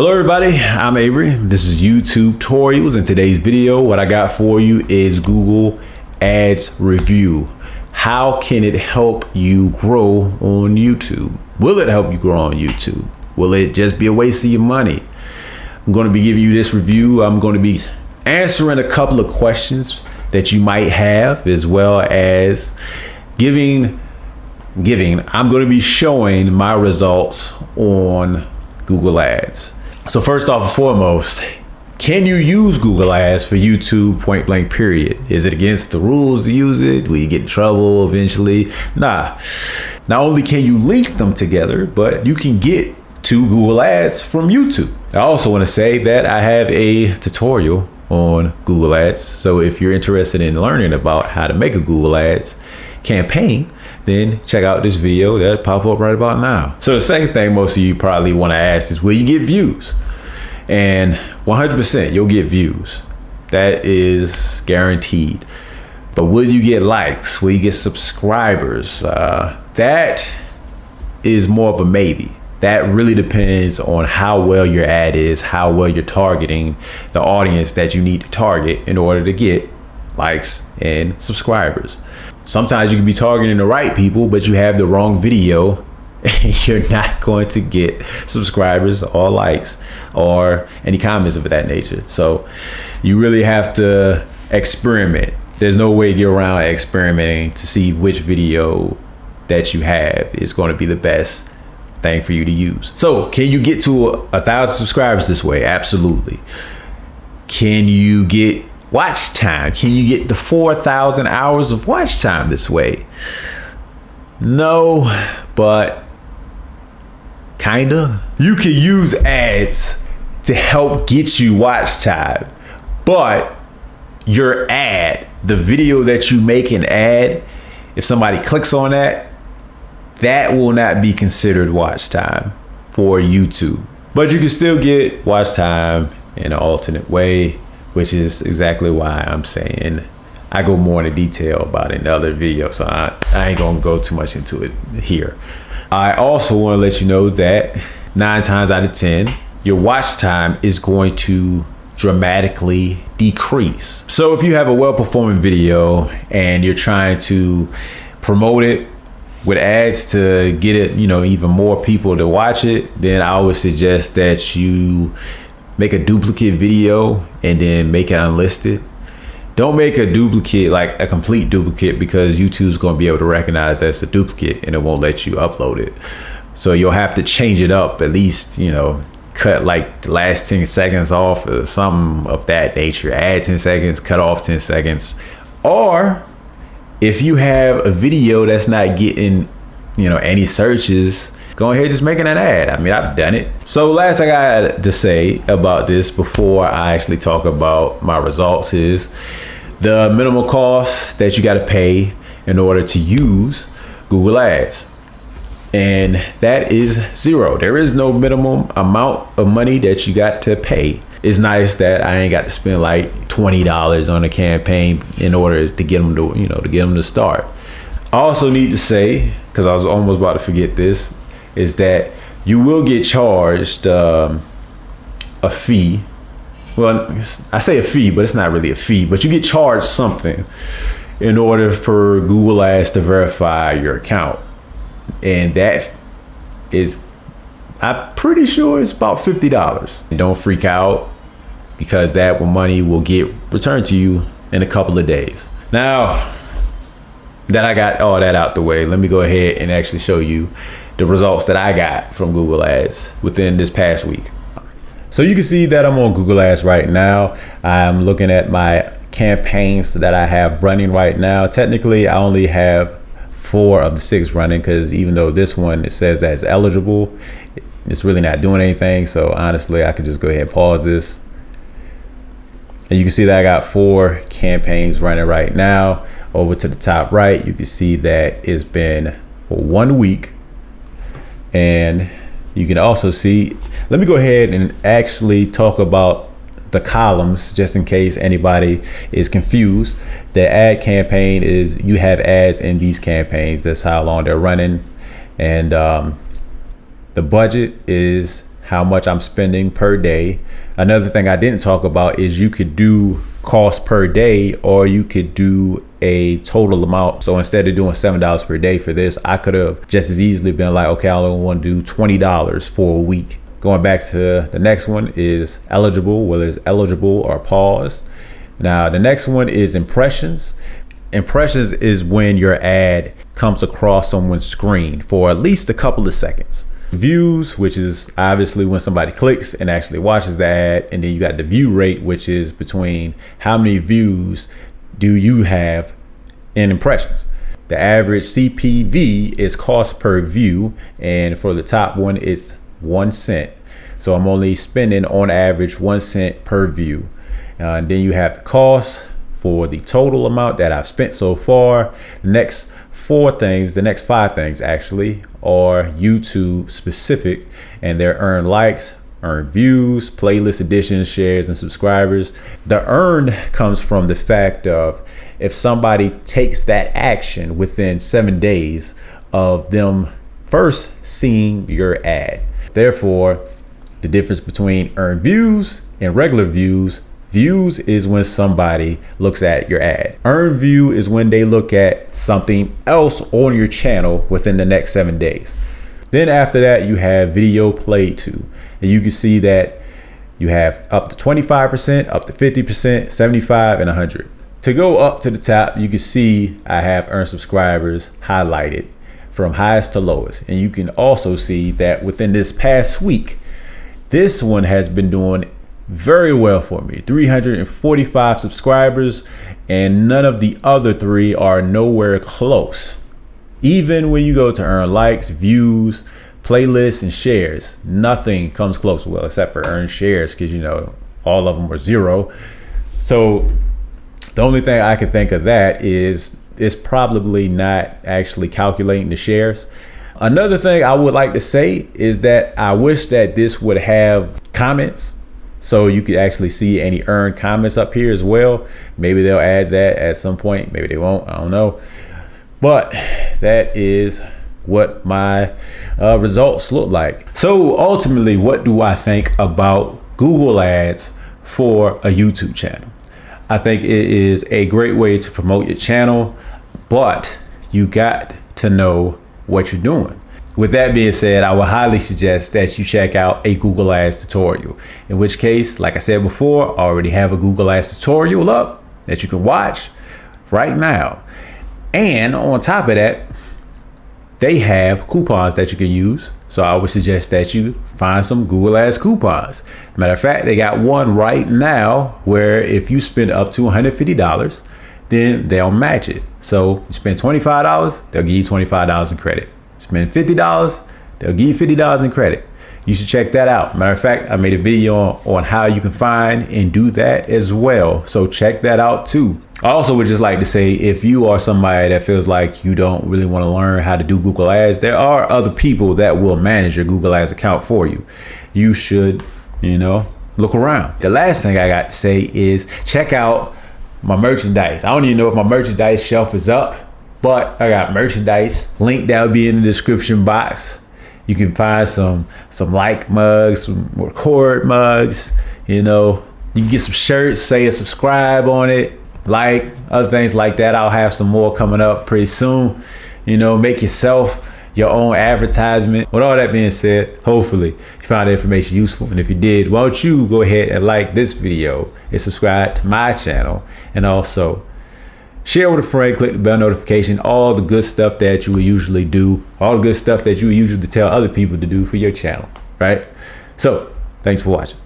Hello everybody, I'm Avery. This is YouTube tutorials. In today's video, what I got for you is Google Ads review. How can it help you grow on YouTube? Will it help you grow on YouTube? Will it just be a waste of your money? I'm going to be giving you this review. I'm going to be answering a couple of questions that you might have, as well as I'm going to be showing my results on Google Ads. So first off and foremost, can you use Google Ads for YouTube point blank period? Is it against the rules to use it? Will you get in trouble eventually? Nah. Not only can you link them together, but you can get to Google Ads from YouTube. I also want to say that I have a tutorial on Google Ads. So if you're interested in learning about how to make a Google Ads campaign, then check out this video that'll pop up right about now. So the second thing most of you probably want to ask is, will you get views? And 100% you'll get views. That is guaranteed. But will you get likes? Will you get subscribers? That is more of a maybe. That really depends on how well your ad is, how well you're targeting the audience that you need to target in order to get likes and subscribers. Sometimes you can be targeting the right people, but you have the wrong video and you're not going to get subscribers or likes or any comments of that nature. So you really have to experiment. There's no way to get around experimenting to see which video that you have is going to be the best thing for you to use. So can you get to 1,000 subscribers this way? Absolutely. Can you get watch time? Can you get the 4,000 hours of watch time this way? No, but kinda. You can use ads to help get you watch time, but your ad, the video that you make an ad, if somebody clicks on that, that will not be considered watch time for YouTube. But you can still get watch time in an alternate way, which is exactly why I'm saying I go more into detail about it in other videos. So I ain't gonna go too much into it here. I also want to let you know that 9 times out of 10, your watch time is going to dramatically decrease. So if you have a well-performing video and you're trying to promote it with ads to get it, even more people to watch it, then I always suggest that you make a duplicate video and then make it unlisted. Don't make a duplicate, like a complete duplicate, because YouTube's going to be able to recognize that's a duplicate and it won't let you upload it. So you'll have to change it up, at least, cut like the last 10 seconds off or something of that nature. Add 10 seconds, cut off 10 seconds. Or if you have a video that's not getting, any searches, go ahead, just making an ad. I mean, I've done it. So last I got to say about this before I actually talk about my results is the minimal cost that you got to pay in order to use Google Ads. And that is $0. There is no minimum amount of money that you got to pay. It's nice that I ain't got to spend like $20 on a campaign in order to get them to, to get them to start. I also need to say, because I was almost about to forget this, is that you will get charged a fee. Well, I say a fee, but it's not really a fee, but you get charged something in order for Google Ads to verify your account. And that is, I'm pretty sure it's about $50. And don't freak out, because that money will get returned to you in a couple of days. Now that I got all that out the way, let me go ahead and actually show you the results that I got from Google Ads within this past week. So you can see that I'm on Google Ads right now. I'm looking at my campaigns that I have running right now. Technically, I only have 4 of the 6 running, because even though this one, it says that it's eligible, it's really not doing anything. So honestly, I could just go ahead and pause this. And you can see that I got 4 campaigns running right now. Over to the top right, you can see that it's been for 1 week. And you can also see, let me go ahead and actually talk about the columns just in case anybody is confused. The ad campaign is, you have ads in these campaigns. That's how long they're running. And the budget is how much I'm spending per day. Another thing I didn't talk about is you could do cost per day, or you could do a total amount. So instead of doing $7 per day for this, I could have just as easily been like, okay, I only want to do $20 for a week. Going back to the next one is eligible, whether it's eligible or paused. Now, the next one is impressions. Impressions is when your ad comes across someone's screen for at least a couple of seconds. Views, which is obviously when somebody clicks and actually watches the ad. And then you got the view rate, which is between how many views do you have in impressions. The average CPV is cost per view. And for the top one, it's 1 cent. So I'm only spending on average 1 cent per view. And then you have the cost for the total amount that I've spent so far. The next five things actually are YouTube specific, and they're earned likes, earned views, playlist additions, shares, and subscribers. The earned comes from the fact of if somebody takes that action within 7 days of them first seeing your ad. Therefore, the difference between earned views and regular views. Views is when somebody looks at your ad. Earned view is when they look at something else on your channel within the next 7 days. Then after that, you have video played to. And you can see that you have up to 25%, up to 50%, 75%, and 100%. To go up to the top, you can see I have earned subscribers highlighted from highest to lowest. And you can also see that within this past week, this one has been doing very well for me. 345 subscribers, and none of the other three are nowhere close. Even when you go to earn likes, views, playlists, and shares, nothing comes close. Well, except for earn shares, because all of them were 0. So the only thing I can think of that is it's probably not actually calculating the shares. Another thing I would like to say is that I wish that this would have comments, so you could actually see any earned comments up here as well. Maybe they'll add that at some point. Maybe they won't. I don't know. But that is what my results look like. So ultimately, what do I think about Google Ads for a YouTube channel? I think it is a great way to promote your channel, but you got to know what you're doing. With that being said, I would highly suggest that you check out a Google Ads tutorial, in which case, like I said before, I already have a Google Ads tutorial up that you can watch right now. And on top of that, they have coupons that you can use. So I would suggest that you find some Google Ads coupons. Matter of fact, they got one right now where if you spend up to $150, then they'll match it. So you spend $25, they'll give you $25 in credit. Spend $50, they'll give you $50 in credit. You should check that out. Matter of fact, I made a video on how you can find and do that as well. So check that out too. I also would just like to say, if you are somebody that feels like you don't really want to learn how to do Google Ads, there are other people that will manage your Google Ads account for you. You should, look around. The last thing I got to say is check out my merchandise. I don't even know if my merchandise shelf is up, but I got merchandise. Link that will be in the description box. You can find some like mugs, some record mugs. You can get some shirts, say a subscribe on it, like other things like that. I'll have some more coming up pretty soon. Make yourself your own advertisement. With all that being said, hopefully you found the information useful. And if you did, why don't you go ahead and like this video and subscribe to my channel, and also share with a friend, click the bell notification, all the good stuff that you would usually do, all the good stuff that you would usually tell other people to do for your channel, right? So thanks for watching.